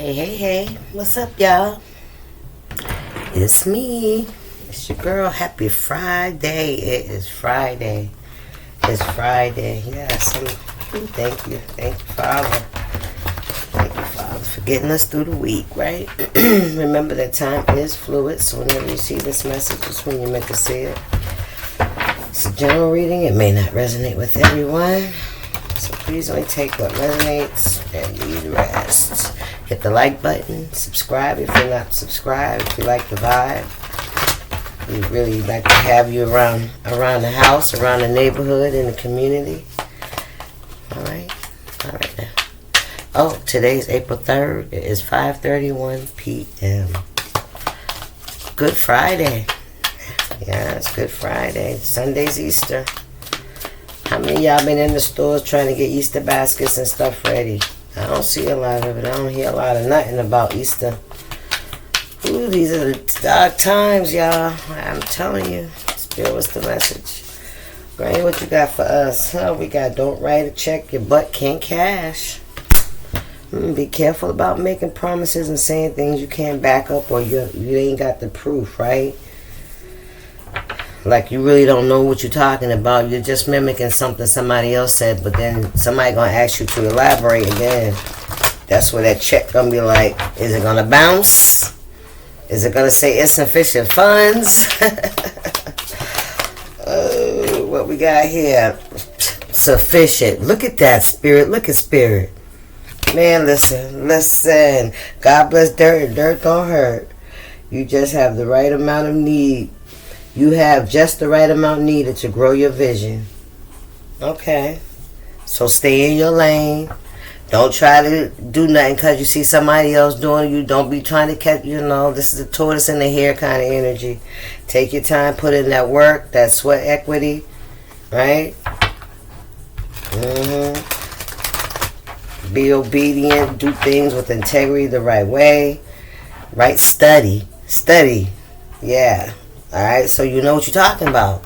Hey, hey, hey, what's up, y'all? It's me. It's your girl. Happy Friday. It is Friday. It's Friday. Yes. Thank you. Thank you, Father. Thank you, Father, for getting us through the week, right? Remember that time is fluid, so whenever you see this message, it's when you're meant to see it. It's a general reading. It may not resonate with everyone, so please only take what resonates and leave the rest. Hit the like button, subscribe if you're not subscribed, if you like the vibe. We really like to have you around the house, around the neighborhood, in the community. Alright now. Oh, today's April 3rd. It is 5:31 p.m. Good Friday. Yeah, it's Good Friday. Sunday's Easter. How many of y'all been in the stores trying to get Easter baskets and stuff ready? I don't see a lot of it. I don't hear a lot of nothing about Easter. Ooh, these are the dark times, y'all. I'm telling you. Spirit, what's the message? Granny, what you got for us? We got don't write a check your butt can't cash. Be careful about making promises and saying things you can't back up or you ain't got the proof, right? Like you really don't know what you're talking about. You're just mimicking something somebody else said, but then somebody gonna ask you to elaborate, and then that's where that check gonna be like, is it gonna bounce? Is it gonna say insufficient funds? What we got here? Sufficient. Look at that, Spirit. Look at Spirit. Man, listen. God bless dirt, and dirt don't hurt. You just have the right amount of need. You have just the right amount needed to grow your vision. Okay. So stay in your lane. Don't try to do nothing because you see somebody else doing. You don't be trying to catch, this is the tortoise in the hare kind of energy. Take your time, put in that work, that sweat equity, right? Be obedient, do things with integrity the right way, right? Study, yeah. All right, so you know what you're talking about.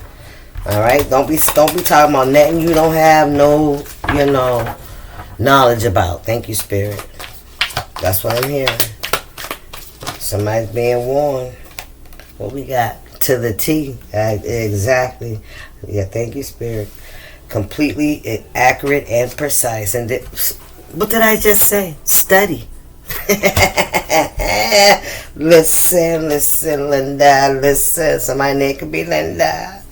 All right, don't be talking about nothing you don't have no, knowledge about. Thank you, Spirit. That's what I'm hearing. Somebody's being warned. What we got? To the T. Exactly. Yeah, thank you, Spirit. Completely accurate and precise. And what did I just say? Study. Listen, Linda. Listen. Somebody's name could be Linda.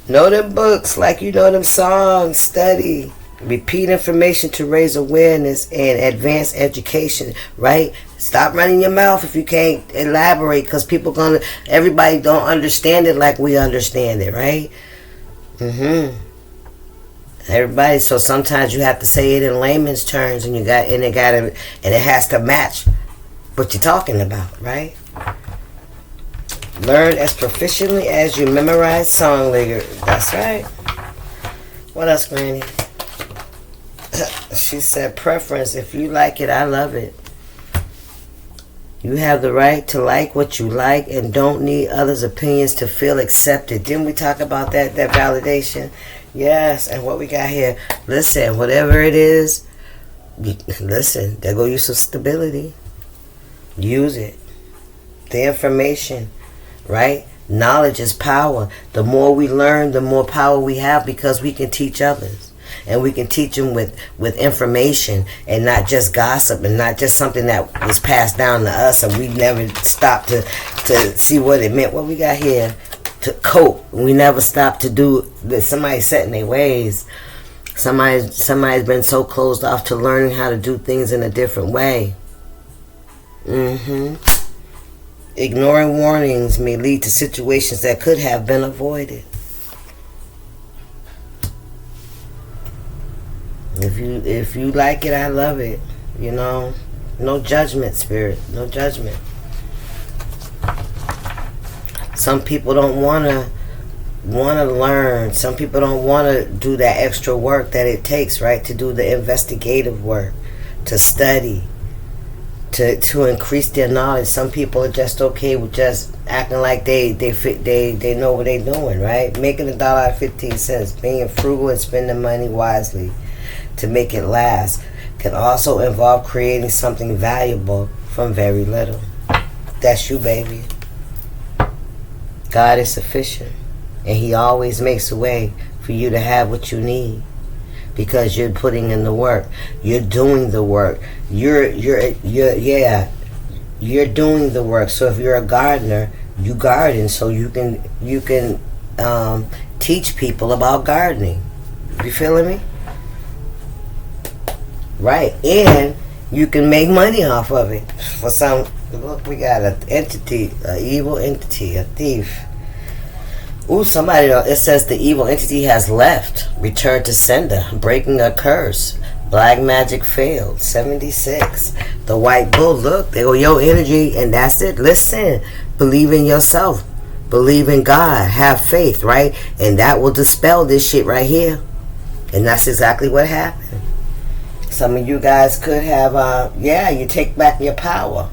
Know them books like you know them songs. Study. Repeat information to raise awareness and advance education, right? Stop running your mouth if you can't elaborate, because everybody don't understand it like we understand it, right? Everybody, so sometimes you have to say it in layman's terms, and it has to match what you're talking about, right? Learn as proficiently as you memorize song lyrics. That's right. What else, Granny? She said preference. If you like it, I love it. You have the right to like what you like and don't need others' opinions to feel accepted. Didn't we talk about that validation? Yes, and what we got here. Listen, whatever it is, listen, there go you some stability. Use it. The information, right? Knowledge is power. The more we learn, the more power we have, because we can teach others. And we can teach them with information and not just gossip and not just something that was passed down to us and we never stopped to see what it meant. What we got here? To cope. We never stopped to do this. Somebody's set in their ways. Somebody's been so closed off to learning how to do things in a different way. Ignoring warnings may lead to situations that could have been avoided. If you like it, I love it. No judgment, Spirit. No judgment. Some people don't want to learn. Some people don't want to do that extra work that it takes, right? To do the investigative work, to study, to increase their knowledge. Some people are just okay with just acting like they know what they're doing, right? Making $1.15, being frugal and spending money wisely to make it last. can also involve creating something valuable from very little. That's you, baby. God is sufficient, and He always makes a way for you to have what you need, because you're putting in the work. You're doing the work. You're doing the work. So if you're a gardener, you garden so you can teach people about gardening. You feeling me? Right. And you can make money off of it. For some, look, we got an entity, an evil entity, a thief. Ooh, somebody, it says the evil entity has left. Return to sender. Breaking a curse. Black magic failed. 76. The white bull, look, they go, your energy, and that's it. Listen, believe in yourself. Believe in God. Have faith, right? And that will dispel this shit right here. And that's exactly what happened. Some of you guys could have, you take back your power.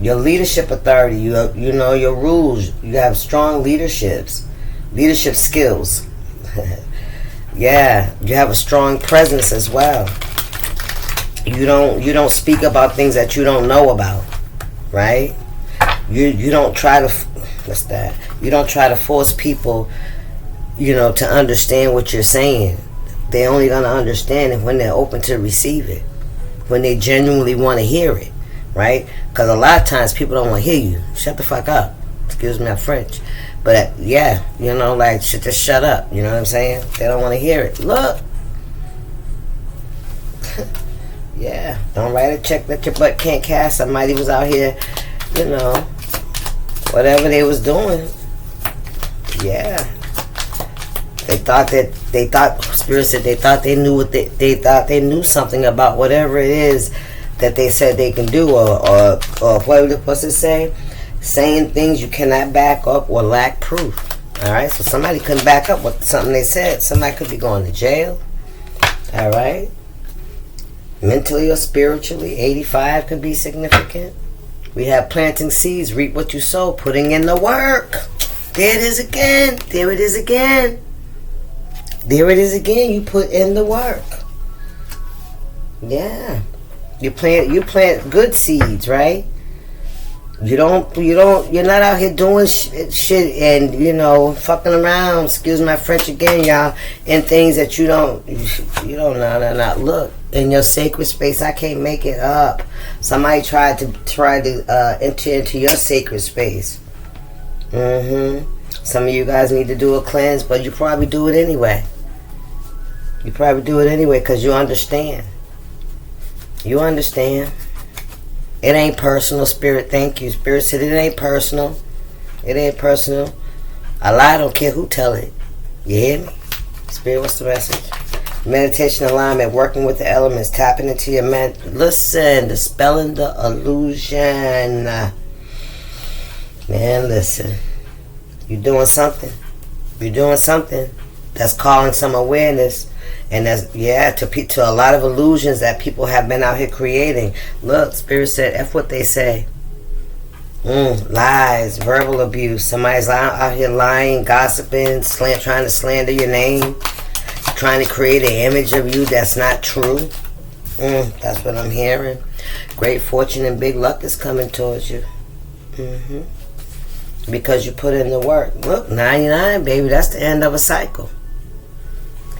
Your leadership authority. You know your rules. You have strong leadership skills. Yeah, you have a strong presence as well. You don't speak about things that you don't know about, right? You don't try to, what's that? You don't try to force people, to understand what you're saying. They're only gonna understand it when they're open to receive it, when they genuinely want to hear it, right? Because a lot of times people don't want to hear you. Shut the fuck up. Excuse my French. But yeah, just shut up. You know what I'm saying? They don't want to hear it. Look. Yeah. Don't write a check that your butt can't cash. Somebody was out here, whatever they was doing. Yeah. Spirit said they thought they knew what they thought they knew something about whatever it is that they said they can do, or what's it say? Saying things you cannot back up or lack proof. Alright, so somebody couldn't back up with something they said. Somebody could be going to jail. Alright. Mentally or spiritually, 85 could be significant. We have planting seeds, reap what you sow, putting in the work. There it is again. There it is again. There it is again. You put in the work. Yeah. You plant good seeds, right? You're not out here doing shit and, fucking around, excuse my French again, y'all, in things that you don't know. Look, in your sacred space, I can't make it up. Somebody tried to enter into your sacred space. Some of you guys need to do a cleanse, but you probably do it anyway. You probably do it anyway because you understand. You understand. It ain't personal, Spirit. Thank you. Spirit said it ain't personal. It ain't personal. A lie, don't care who tell it. You hear me? Spirit, what's the message? Meditation alignment, working with the elements, tapping into your listen, dispelling the illusion. Man, listen. You're doing something. You're doing something that's calling some awareness. And that's, to a lot of illusions that people have been out here creating. Look, Spirit said, F what they say. Lies, verbal abuse. Somebody's out here lying, gossiping, trying to slander your name. Trying to create an image of you that's not true. That's what I'm hearing. Great fortune and big luck is coming towards you. Because you put in the work. Look, 99, baby, that's the end of a cycle.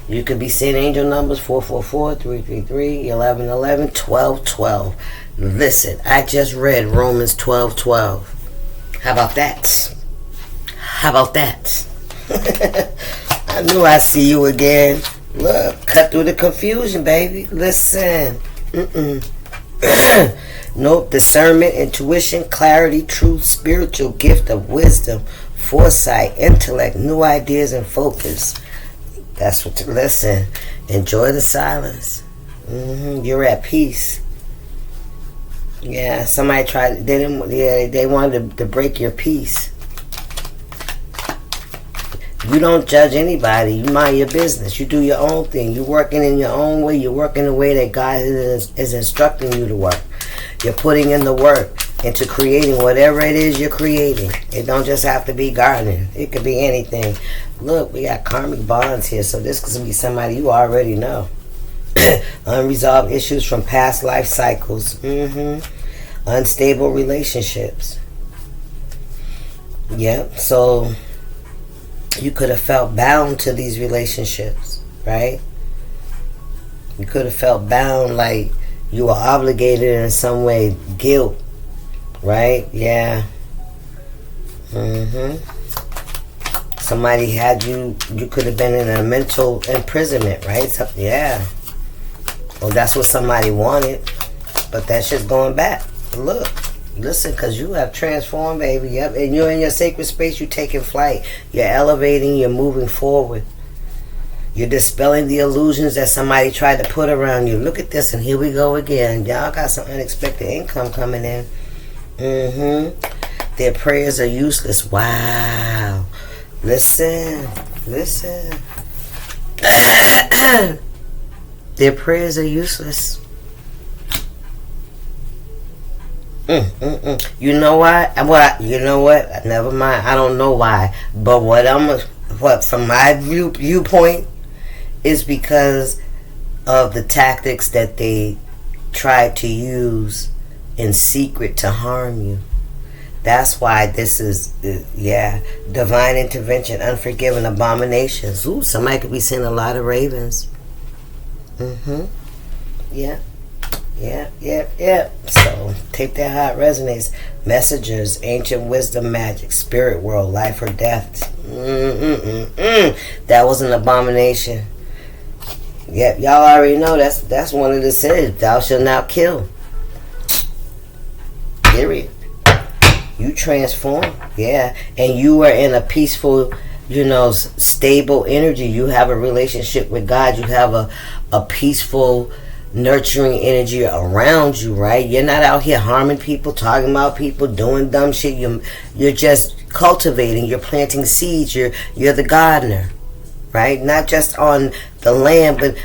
You could be seeing angel numbers 444, 333, 1111, 1212. Listen, I just read Romans 12:12. How about that? How about that? I knew I'd see you again. Look, cut through the confusion, baby. Listen. Nope, discernment, intuition, clarity, truth, spiritual gift of wisdom, foresight, intellect, new ideas, and focus. That's what you listen. Enjoy the silence. You're at peace. Yeah, somebody tried. They wanted to break your peace. You don't judge anybody. You mind your business. You do your own thing. You're working in your own way. You're working the way that God is instructing you to work. You're putting in the work into creating whatever it is you're creating. It don't just have to be gardening. It could be anything. Look, we got karmic bonds here, so this could be somebody you already know. Unresolved issues from past life cycles. Unstable relationships. Yep. So you could have felt bound to these relationships, right? You could have felt bound, like you were obligated in some way. Guilt, right? Yeah. Somebody had you. You could have been in a mental imprisonment, right? So, yeah. Well, that's what somebody wanted, but that shit's going back. Look, listen, because you have transformed, baby. Yep, and you're in your sacred space. You're taking flight. You're elevating. You're moving forward. You're dispelling the illusions that somebody tried to put around you. Look at this, and here we go again. Y'all got some unexpected income coming in. Their prayers are useless. Wow. Listen. Their prayers are useless. You know why? You know what? Never mind. I don't know why. But from my viewpoint, is because of the tactics that they tried to use in secret to harm you. That's why this is, divine intervention, unforgiven abominations. Ooh, somebody could be seeing a lot of ravens. Yeah. So, take that how it resonates. Messengers, ancient wisdom, magic, spirit world, life or death. That was an abomination. Yep, y'all already know that's one of the sins. Thou shalt not kill. Period. You transform, yeah, and you are in a peaceful, stable energy. You have a relationship with God. You have a peaceful, nurturing energy around you, right? You're not out here harming people, talking about people, doing dumb shit. You're just cultivating. You're planting seeds. You're the gardener, right? Not just on the land, but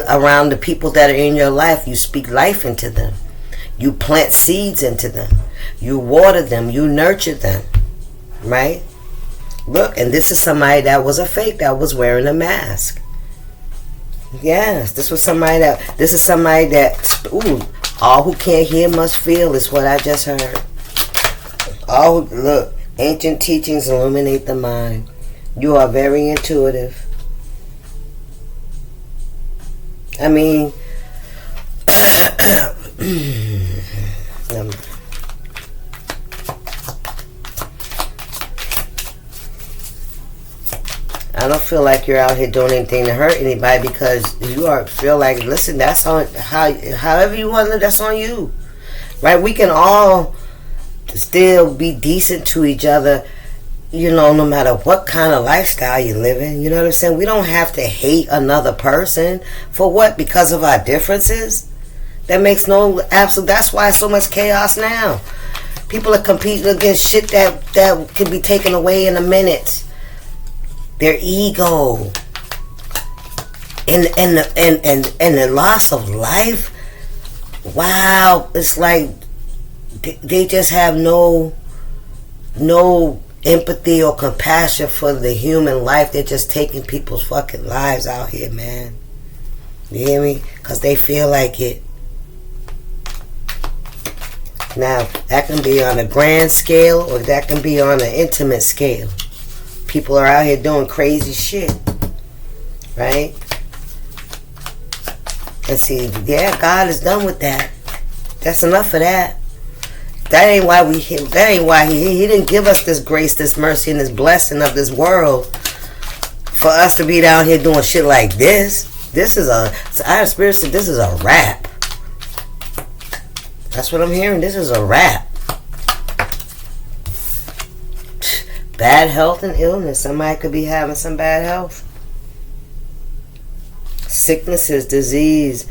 around the people that are in your life. You speak life into them. You plant seeds into them. You water them. You nurture them. Right? Look, and this is somebody that was a fake, that was wearing a mask. Yes, this is somebody that, all who can't hear must feel is what I just heard. Look, ancient teachings illuminate the mind. You are very intuitive. I mean, I don't feel like you're out here doing anything to hurt anybody, because feel like, listen, that's on however you want to, that's on you, right? We can all still be decent to each other, no matter what kind of lifestyle you're living. You know what I'm saying? We don't have to hate another person for what? Because of our differences? That makes no absolute. That's why so much chaos now. People are competing against shit that can be taken away in a minute. Their ego and the loss of life. Wow, it's like they just have no empathy or compassion for the human life. They're just taking people's fucking lives out here, man. You hear me? Because they feel like it. Now, that can be on a grand scale, or that can be on an intimate scale. People are out here doing crazy shit, right? And see, God is done with that. That's enough of that. That ain't why he didn't give us this grace, this mercy, and this blessing of this world for us to be down here doing shit like this. This is this is a rap. That's what I'm hearing. This is a rap. Bad health and illness. Somebody could be having some bad health. Sicknesses, disease,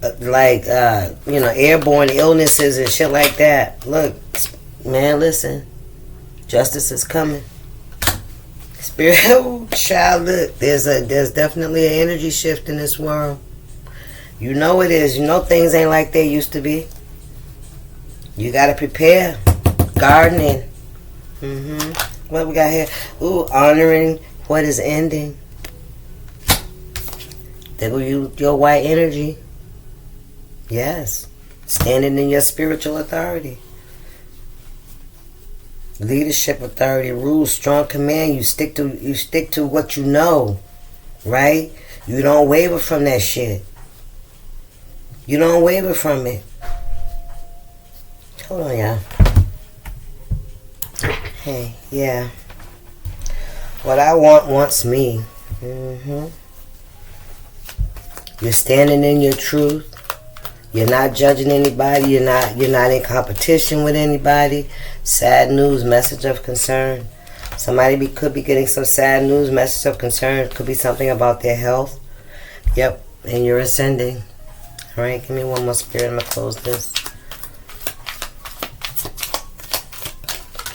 airborne illnesses and shit like that. Look, man, listen. Justice is coming. Spirit, child, look. There's definitely an energy shift in this world. You know it is. You know things ain't like they used to be. You gotta prepare. Gardening. What we got here? Honoring what is ending. There go your white energy. Yes. Standing in your spiritual authority. Leadership authority, rules, strong command. You stick to what you know. Right? You don't waver from that shit. You don't waver from it. Hold on, y'all. Hey, yeah. What I want wants me. You're standing in your truth. You're not judging anybody. You're not in competition with anybody. Sad news, message of concern. Somebody could be getting some sad news, message of concern. Could be something about their health. Yep, and you're ascending. All right, give me one more, Spirit. I'm gonna close this.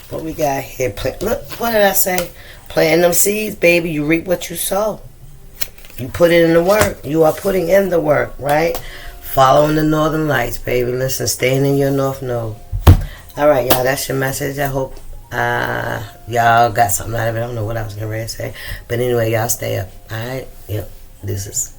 What we got here? Look, what did I say? Planting them seeds, baby. You reap what you sow. You put it in the work. You are putting in the work, right? Following the northern lights, baby. Listen, staying in your north node. All right, y'all. That's your message. I hope y'all got something out of it. I don't know what I was going to say. But anyway, y'all stay up. All right? Yep. This is